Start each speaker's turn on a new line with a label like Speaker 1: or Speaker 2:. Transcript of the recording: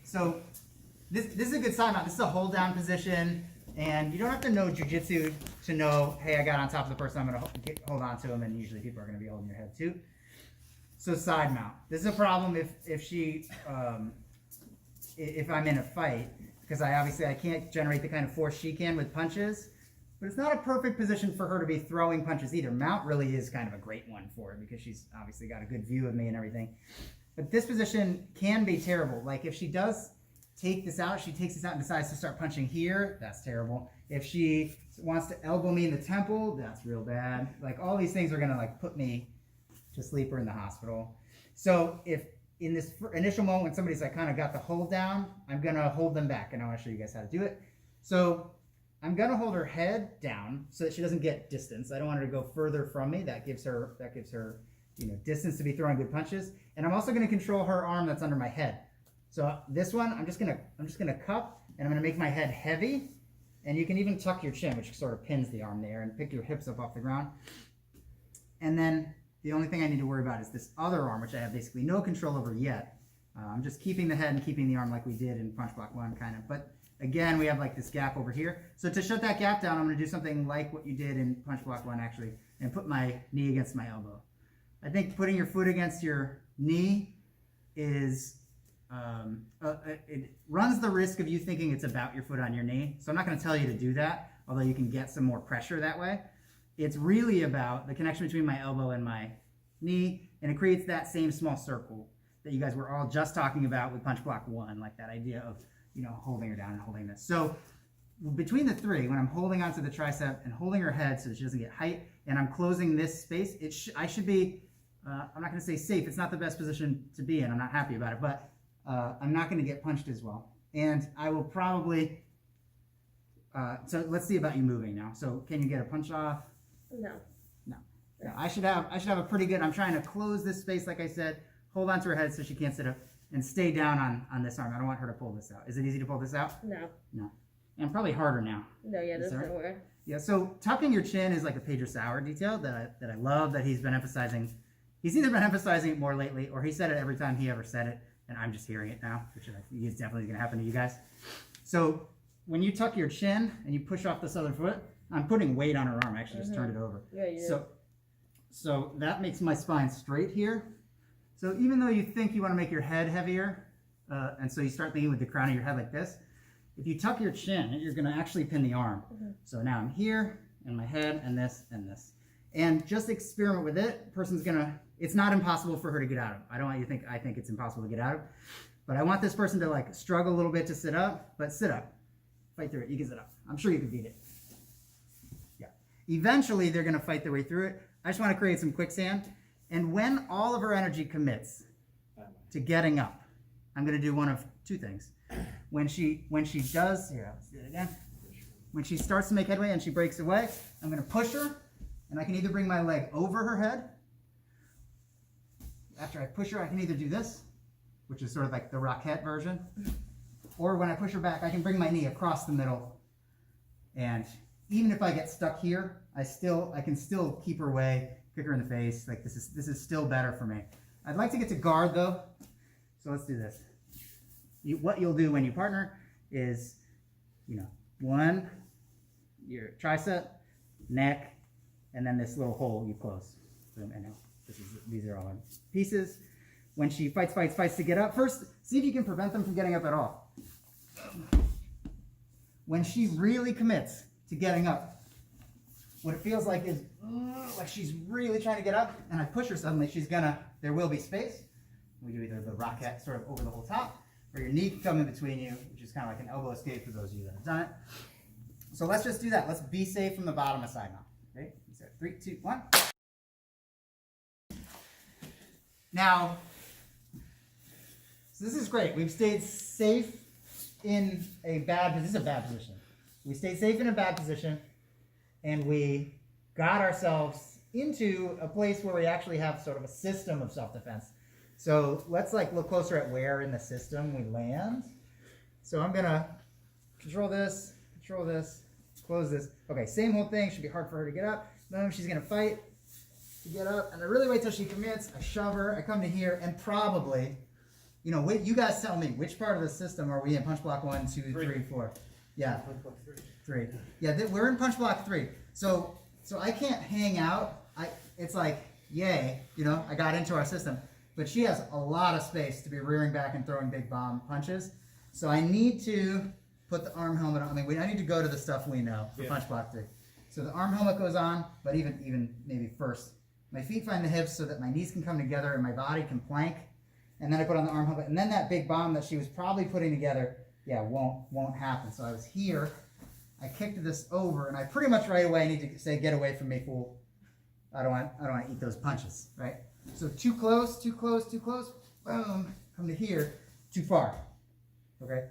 Speaker 1: So this is a good side mount. This is a hold down position, and you don't have to know jujitsu to know, hey, I got on top of the person, I'm going to hold on to him, and usually people are going to be holding your head too. So side mount. This is a problem if I'm in a fight, because I can't generate the kind of force she can with punches. But it's not a perfect position for her to be throwing punches either. Mount really is kind of a great one for it because she's obviously got a good view of me and everything. But this position can be terrible. Like if she does take this out, she takes this out and decides to start punching here, that's terrible. If she wants to elbow me in the temple, that's real bad. Like all these things are gonna like put me to sleep or in the hospital. So if in this initial moment when somebody's like kind of got the hold down, I'm gonna hold them back and I wanna show you guys how to do it. So I'm gonna hold her head down so that she doesn't get distance. I don't want her to go further from me. That gives her distance to be throwing good punches. And I'm also gonna control her arm that's under my head. So this one, I'm just gonna cup and I'm gonna make my head heavy. And you can even tuck your chin, which sort of pins the arm there, and pick your hips up off the ground. And then the only thing I need to worry about is this other arm, which I have basically no control over yet. I'm just keeping the head and keeping the arm like we did in punch block 1 kind of. But again, we have like this gap over here. So to shut that gap down, I'm gonna do something like what you did in punch block 1 actually, and put my knee against my elbow. I think putting your foot against your knee is, it runs the risk of you thinking it's about your foot on your knee. So I'm not gonna tell you to do that, although you can get some more pressure that way. It's really about the connection between my elbow and my knee, and it creates that same small circle that you guys were all just talking about with punch block 1, like that idea of, holding her down and holding this. So between the three, when I'm holding onto the tricep and holding her head so that she doesn't get height, and I'm closing this space, I should be, I'm not gonna say safe, it's not the best position to be in, I'm not happy about it, but I'm not gonna get punched as well. And I will probably, so let's see about you moving now. So can you get a punch off?
Speaker 2: No.
Speaker 1: No, I should have a pretty good, I'm trying to close this space, like I said, hold onto her head so she can't sit up, and stay down on this arm. I don't want her to pull this out. Is it easy to pull this out?
Speaker 2: No.
Speaker 1: No. And probably harder now.
Speaker 2: No, yeah, that's nowhere.
Speaker 1: Yeah, so tucking your chin is like a Pedro Sauer detail that I love, that he's been emphasizing. He's either been emphasizing it more lately, or he said it every time he ever said it, and I'm just hearing it now, which is definitely going to happen to you guys. So when you tuck your chin and you push off this other foot, I'm putting weight on her arm. I actually just turned it over.
Speaker 2: Yeah, you did.
Speaker 1: So that makes my spine straight here. So even though you think you want to make your head heavier, and so you start thinking with the crown of your head like this, if you tuck your chin, you're going to actually pin the arm. So now I'm here, and my head, and this, and this. And just experiment with it. It's not impossible for her to get out of. I don't want you to think I think it's impossible to get out of. But I want this person to like struggle a little bit to sit up, but sit up. Fight through it. You can sit up. I'm sure you can beat it. Yeah. Eventually, they're going to fight their way through it. I just want to create some quicksand. And when all of her energy commits to getting up, I'm going to do one of two things. When she does, here, let's do it again. When she starts to make headway and she breaks away, I'm going to push her, and I can either bring my leg over her head. After I push her, I can either do this, which is sort of like the Rockette version, or when I push her back, I can bring my knee across the middle. And even if I get stuck here, I can still keep her away, kick her in the face. Like this is still better for me. I'd like to get to guard though, so let's do this. What you'll do when you partner is, one, your tricep, neck, and then this little hole you close. Boom, and now these are all in pieces. When she fights to get up, first see if you can prevent them from getting up at all. When she really commits to getting up, what it feels like is like she's really trying to get up, and I push her suddenly, there will be space. We do either the Rockette sort of over the whole top, or your knee can come in between you, which is kind of like an elbow escape for those of you that have done it. So let's just do that. Let's be safe from the bottom of side mount. Okay? So 3, 2, 1. Now, so this is great. We've stayed safe in a bad position. This is a bad position. We stayed safe in a bad position, and we got ourselves into a place where we actually have sort of a system of self-defense. So let's look closer at where in the system we land. So I'm gonna control this, close this. Okay, same whole thing. Should be hard for her to get up. Boom, she's gonna fight to get up, and I really wait till she commits. I shove her, I come to here, and probably, you know, you guys tell me, which part of the system are we in? Punch block 1, 2, 3, 4. Yeah.
Speaker 2: Punch block
Speaker 1: 3. Yeah, we're in punch block 3. So I can't hang out. It's like, yay, you know, I got into our system. But she has a lot of space to be rearing back and throwing big bomb punches. So I need to put the arm helmet on. I mean, I need to go to the stuff we know for punch block 3. So the arm helmet goes on, but even maybe first, my feet find the hips so that my knees can come together and my body can plank. And then I put on the arm helmet, and then that big bomb that she was probably putting together, yeah, won't happen. So I was here, I kicked this over, and I pretty much right away need to say, get away from me, fool. I don't want to eat those punches, right? So too close, boom, come to here, too far. Okay,